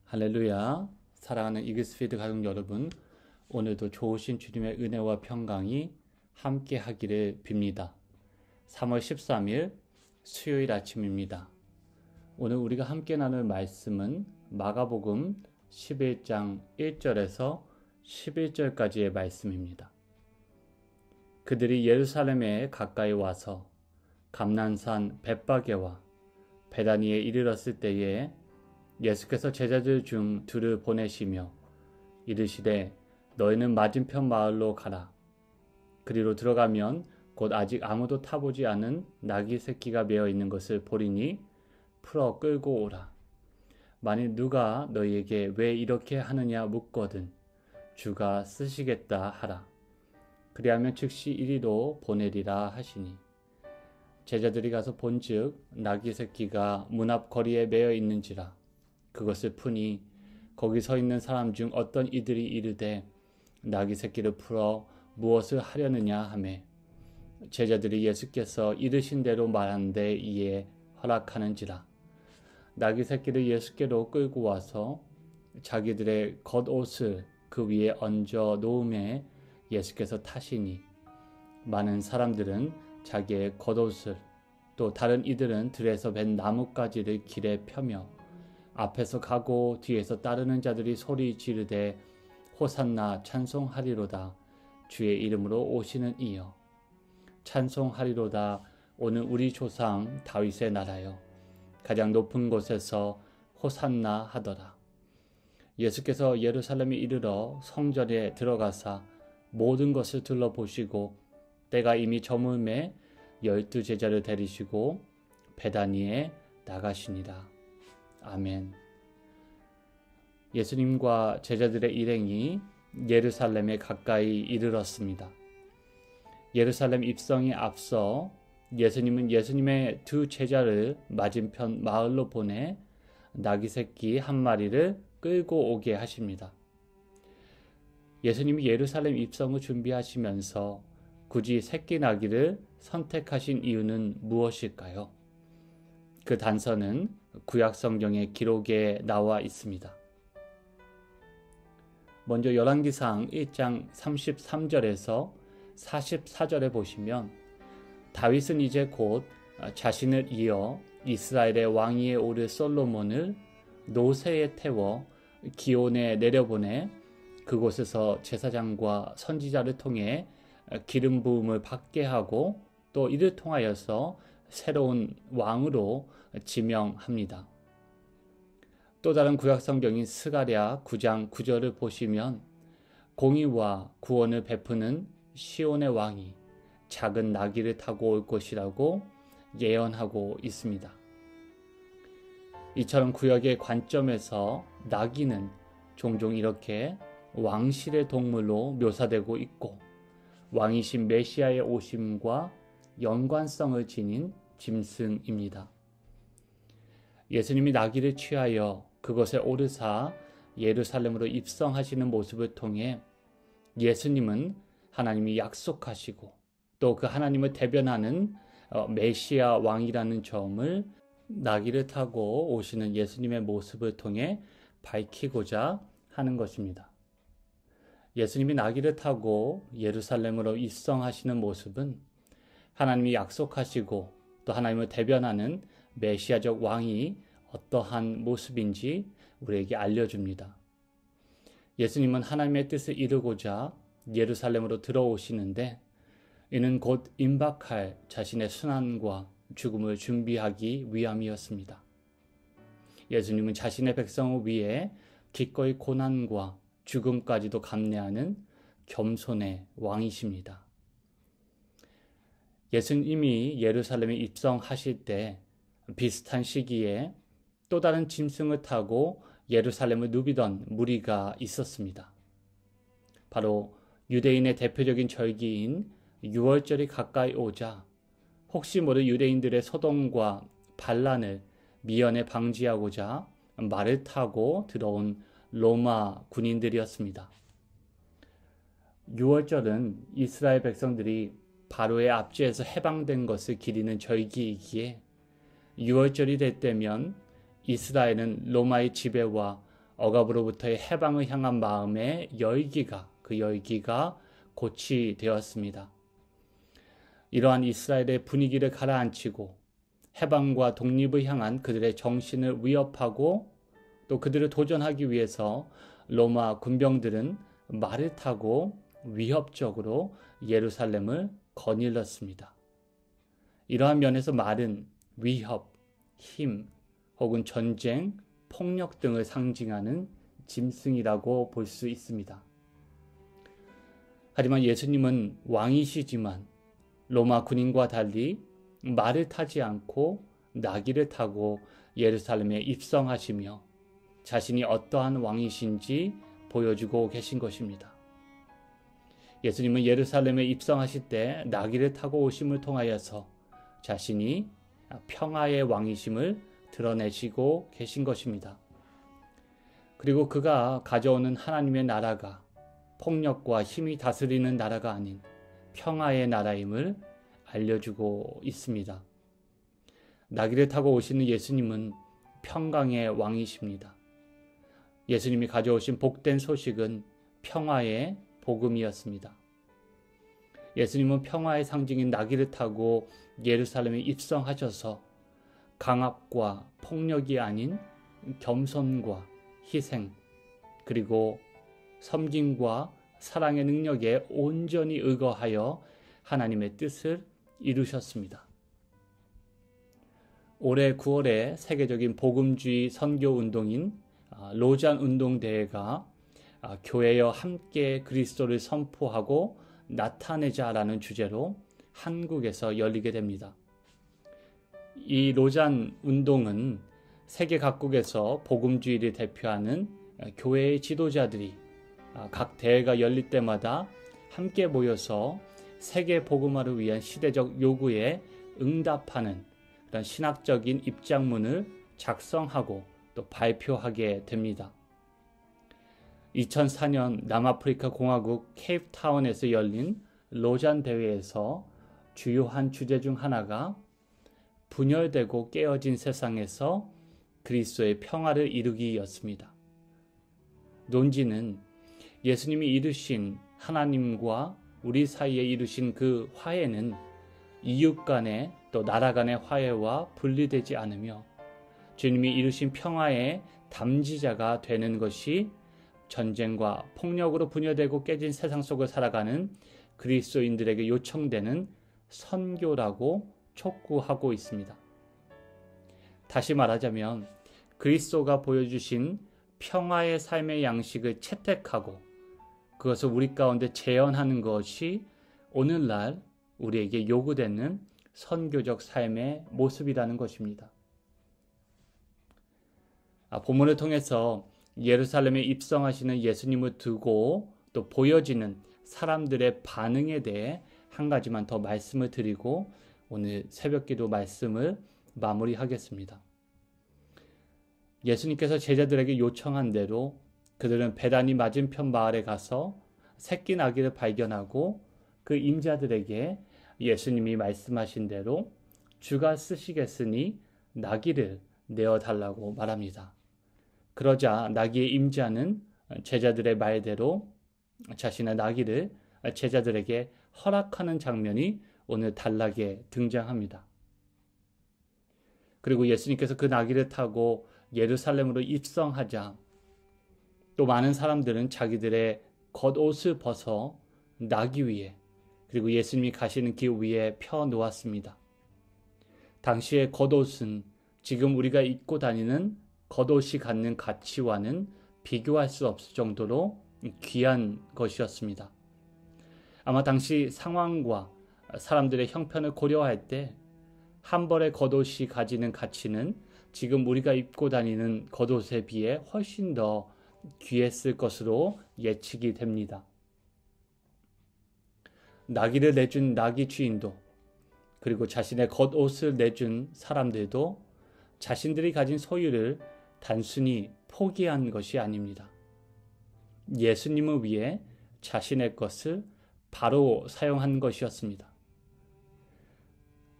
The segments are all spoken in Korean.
할렐루야. 사랑하는 이글스피드 가족 여러분, 오늘도 좋으신 주님의 은혜와 평강이 함께 하기를 빕니다. 3월 13일 수요일 아침입니다. 오늘 우리가 함께 나눌 말씀은 마가복음 11장 1절에서 11절까지의 말씀입니다. 그들이 예루살렘에 가까이 와서 감난산 벳바게와 베다니에 이르렀을 때에 예수께서 제자들 중 둘을 보내시며 이르시되 너희는 맞은편 마을로 가라. 그리로 들어가면 곧 아직 아무도 타보지 않은 나귀 새끼가 매어 있는 것을 보리니 풀어 끌고 오라. 만일 누가 너희에게 왜 이렇게 하느냐 묻거든 주가 쓰시겠다 하라. 그리하면 즉시 이리로 보내리라 하시니 제자들이 가서 본즉 나귀 새끼가 문 앞 거리에 매어 있는지라. 그것을 푸니 거기 서 있는 사람 중 어떤 이들이 이르되 나귀 새끼를 풀어 무엇을 하려느냐 하매 제자들이 예수께서 이르신 대로 말한데 이에 허락하는지라. 나귀 새끼를 예수께로 끌고 와서 자기들의 겉옷을 그 위에 얹어 놓음에 예수께서 타시니 많은 사람들은 자기의 겉옷을 또 다른 이들은 들에서 벤 나뭇가지를 길에 펴며 앞에서 가고 뒤에서 따르는 자들이 소리 지르되 호산나 찬송하리로다. 주의 이름으로 오시는 이여 찬송하리로다. 오늘 우리 조상 다윗의 나라여 가장 높은 곳에서 호산나 하더라. 예수께서 예루살렘에 이르러 성전에 들어가사 모든 것을 둘러보시고 때가 이미 저물매 12 제자를 데리시고 베다니에 나가시니라. 아멘. 예수님과 제자들의 일행이 예루살렘에 가까이 이르렀습니다. 예루살렘 입성에 앞서 예수님은 예수님의 두 제자를 맞은편 마을로 보내 나귀 새끼 한 마리를 끌고 오게 하십니다. 예수님이 예루살렘 입성을 준비하시면서 굳이 새끼 나귀를 선택하신 이유는 무엇일까요? 그 단서는 구약 성경의 기록에 나와 있습니다. 먼저 열왕기상 1장 33절에서 44절에 보시면 다윗은 이제 곧 자신을 이어 이스라엘의 왕위에 오를 솔로몬을 노새에 태워 기온에 내려보내 그곳에서 제사장과 선지자를 통해 기름 부음을 받게 하고 또 이를 통하여서 새로운 왕으로 지명합니다. 또 다른 구약 성경인 스가랴 9장 9절을 보시면 공의와 구원을 베푸는 시온의 왕이 작은 나귀를 타고 올 것이라고 예언하고 있습니다. 이처럼 구약의 관점에서 나귀는 종종 이렇게 왕실의 동물로 묘사되고 있고 왕이신 메시아의 오심과 연관성을 지닌 짐승입니다. 예수님이 나귀를 취하여 그것에 오르사 예루살렘으로 입성하시는 모습을 통해 예수님은 하나님이 약속하시고 또 그 하나님을 대변하는 메시아 왕이라는 점을 나귀를 타고 오시는 예수님의 모습을 통해 밝히고자 하는 것입니다. 예수님이 나귀를 타고 예루살렘으로 입성하시는 모습은 하나님이 약속하시고 또 하나님을 대변하는 메시아적 왕이 어떠한 모습인지 우리에게 알려줍니다. 예수님은 하나님의 뜻을 이루고자 예루살렘으로 들어오시는데 이는 곧 임박할 자신의 순환과 죽음을 준비하기 위함이었습니다. 예수님은 자신의 백성을 위해 기꺼이 고난과 죽음까지도 감내하는 겸손의 왕이십니다. 예수님이 예루살렘에 입성하실 때 비슷한 시기에 또 다른 짐승을 타고 예루살렘을 누비던 무리가 있었습니다. 바로 유대인의 대표적인 절기인 유월절이 가까이 오자 혹시 모를 유대인들의 소동과 반란을 미연에 방지하고자 말을 타고 들어온 로마 군인들이었습니다. 유월절은 이스라엘 백성들이 바로의 압제에서 해방된 것을 기리는 절기이기에 유월절이 될 때면 이스라엘은 로마의 지배와 억압으로부터의 해방을 향한 마음의 그 열기가 고취되었습니다. 이러한 이스라엘의 분위기를 가라앉히고 해방과 독립을 향한 그들의 정신을 위협하고 또 그들을 도전하기 위해서 로마 군병들은 말을 타고 위협적으로 예루살렘을 거닐렀습니다. 이러한 면에서 말은 위협, 힘, 혹은 전쟁, 폭력 등을 상징하는 짐승이라고 볼 수 있습니다. 하지만 예수님은 왕이시지만 로마 군인과 달리 말을 타지 않고 나귀를 타고 예루살렘에 입성하시며 자신이 어떠한 왕이신지 보여주고 계신 것입니다. 예수님은 예루살렘에 입성하실 때 나귀를 타고 오심을 통하여서 자신이 평화의 왕이심을 드러내시고 계신 것입니다. 그리고 그가 가져오는 하나님의 나라가 폭력과 힘이 다스리는 나라가 아닌 평화의 나라임을 알려주고 있습니다. 나귀를 타고 오시는 예수님은 평강의 왕이십니다. 예수님이 가져오신 복된 소식은 평화의 복음이었습니다. 예수님은 평화의 상징인 나귀를 타고 예루살렘에 입성하셔서 강압과 폭력이 아닌 겸손과 희생, 그리고 섬김과 사랑의 능력에 온전히 의거하여 하나님의 뜻을 이루셨습니다. 올해 9월에 세계적인 복음주의 선교 운동인 로잔 운동대회가 교회여 함께 그리스도를 선포하고 나타내자라는 주제로 한국에서 열리게 됩니다. 이 로잔 운동은 세계 각국에서 복음주의를 대표하는 교회의 지도자들이 각 대회가 열릴 때마다 함께 모여서 세계 복음화를 위한 시대적 요구에 응답하는 그런 신학적인 입장문을 작성하고 또 발표하게 됩니다. 2004년 남아프리카 공화국 케이프타운에서 열린 로잔 대회에서 주요한 주제 중 하나가 분열되고 깨어진 세상에서 그리스도의 평화를 이루기였습니다. 논지는 예수님이 이루신 하나님과 우리 사이에 이루신 그 화해는 이웃 간의 또 나라 간의 화해와 분리되지 않으며 주님이 이루신 평화의 담지자가 되는 것이 전쟁과 폭력으로 분열되고 깨진 세상 속을 살아가는 그리스도인들에게 요청되는 선교라고 촉구하고 있습니다. 다시 말하자면 그리스도가 보여주신 평화의 삶의 양식을 채택하고 그것을 우리 가운데 재현하는 것이 오늘날 우리에게 요구되는 선교적 삶의 모습이라는 것입니다. 본문을 통해서 예루살렘에 입성하시는 예수님을 두고 또 보여지는 사람들의 반응에 대해 한 가지만 더 말씀을 드리고 오늘 새벽기도 말씀을 마무리하겠습니다. 예수님께서 제자들에게 요청한 대로 그들은 베다니 맞은편 마을에 가서 새끼 나귀를 발견하고 그 임자들에게 예수님이 말씀하신 대로 주가 쓰시겠으니 나귀를 내어달라고 말합니다. 그러자 나귀의 임자는 제자들의 말대로 자신의 나귀를 제자들에게 허락하는 장면이 오늘 단락에 등장합니다. 그리고 예수님께서 그 나귀를 타고 예루살렘으로 입성하자 또 많은 사람들은 자기들의 겉옷을 벗어 나귀 위에 그리고 예수님이 가시는 길 위에 펴 놓았습니다. 당시의 겉옷은 지금 우리가 입고 다니는 겉옷이 갖는 가치와는 비교할 수 없을 정도로 귀한 것이었습니다. 아마 당시 상황과 사람들의 형편을 고려할 때 한 벌의 겉옷이 가지는 가치는 지금 우리가 입고 다니는 겉옷에 비해 훨씬 더 귀했을 것으로 예측이 됩니다. 나귀를 내준 나귀 주인도 그리고 자신의 겉옷을 내준 사람들도 자신들이 가진 소유를 단순히 포기한 것이 아닙니다. 예수님을 위해 자신의 것을 바로 사용한 것이었습니다.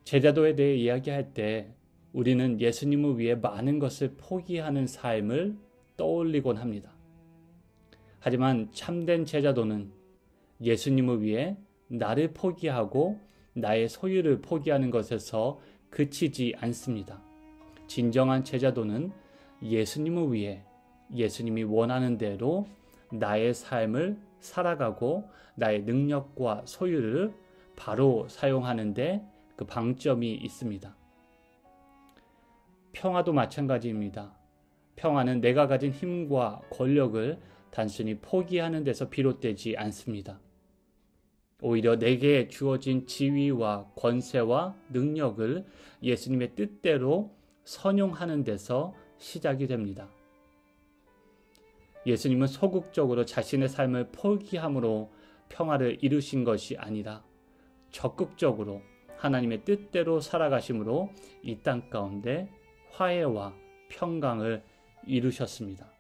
제자도에 대해 이야기할 때 우리는 예수님을 위해 많은 것을 포기하는 삶을 떠올리곤 합니다. 하지만 참된 제자도는 예수님을 위해 나를 포기하고 나의 소유를 포기하는 것에서 그치지 않습니다. 진정한 제자도는 예수님을 위해 예수님이 원하는 대로 나의 삶을 살아가고 나의 능력과 소유를 바로 사용하는데 그 방점이 있습니다. 평화도 마찬가지입니다. 평화는 내가 가진 힘과 권력을 단순히 포기하는 데서 비롯되지 않습니다. 오히려 내게 주어진 지위와 권세와 능력을 예수님의 뜻대로 선용하는 데서 시작이 됩니다. 예수님은 소극적으로 자신의 삶을 포기함으로 평화를 이루신 것이 아니라 적극적으로 하나님의 뜻대로 살아가심으로 이 땅 가운데 화해와 평강을 이루셨습니다.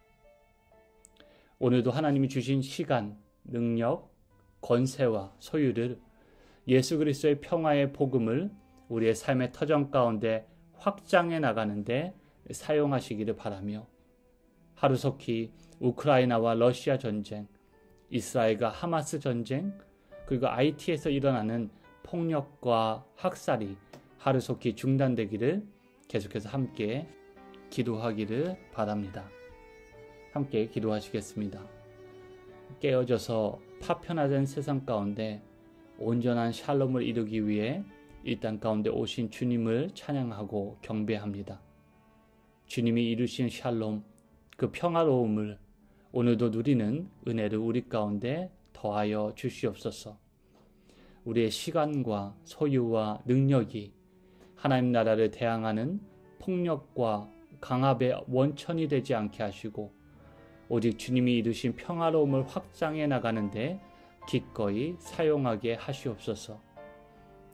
오늘도 하나님이 주신 시간, 능력, 권세와 소유를 예수 그리스도의 평화의 복음을 우리의 삶의 터전 가운데 확장해 나가는데 사용하시기를 바라며 하루속히 우크라이나와 러시아 전쟁, 이스라엘과 하마스 전쟁, 그리고 IT에서 일어나는 폭력과 학살이 하루속히 중단되기를 계속해서 함께 기도하기를 바랍니다. 함께 기도하시겠습니다. 깨어져서 파편화된 세상 가운데 온전한 샬롬을 이루기 위해 이 땅 가운데 오신 주님을 찬양하고 경배합니다. 주님이 이루신 샬롬, 그 평화로움을 오늘도 누리는 은혜를 우리 가운데 더하여 주시옵소서. 우리의 시간과 소유와 능력이 하나님 나라를 대항하는 폭력과 강압의 원천이 되지 않게 하시고 오직 주님이 이루신 평화로움을 확장해 나가는데 기꺼이 사용하게 하시옵소서.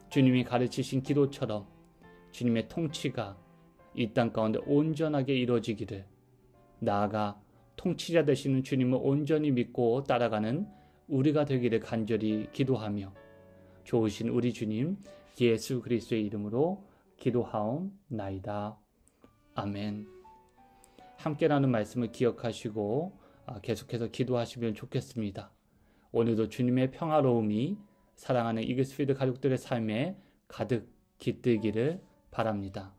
주님이 가르치신 기도처럼 주님의 통치가 이 땅 가운데 온전하게 이루어지기를, 나아가 통치자 되시는 주님을 온전히 믿고 따라가는 우리가 되기를 간절히 기도하며 좋으신 우리 주님 예수 그리스도의 이름으로 기도하옵나이다. 아멘. 함께 나눈 말씀을 기억하시고 계속해서 기도하시면 좋겠습니다. 오늘도 주님의 평화로움이 사랑하는 이글스필드 가족들의 삶에 가득 깃들기를 바랍니다.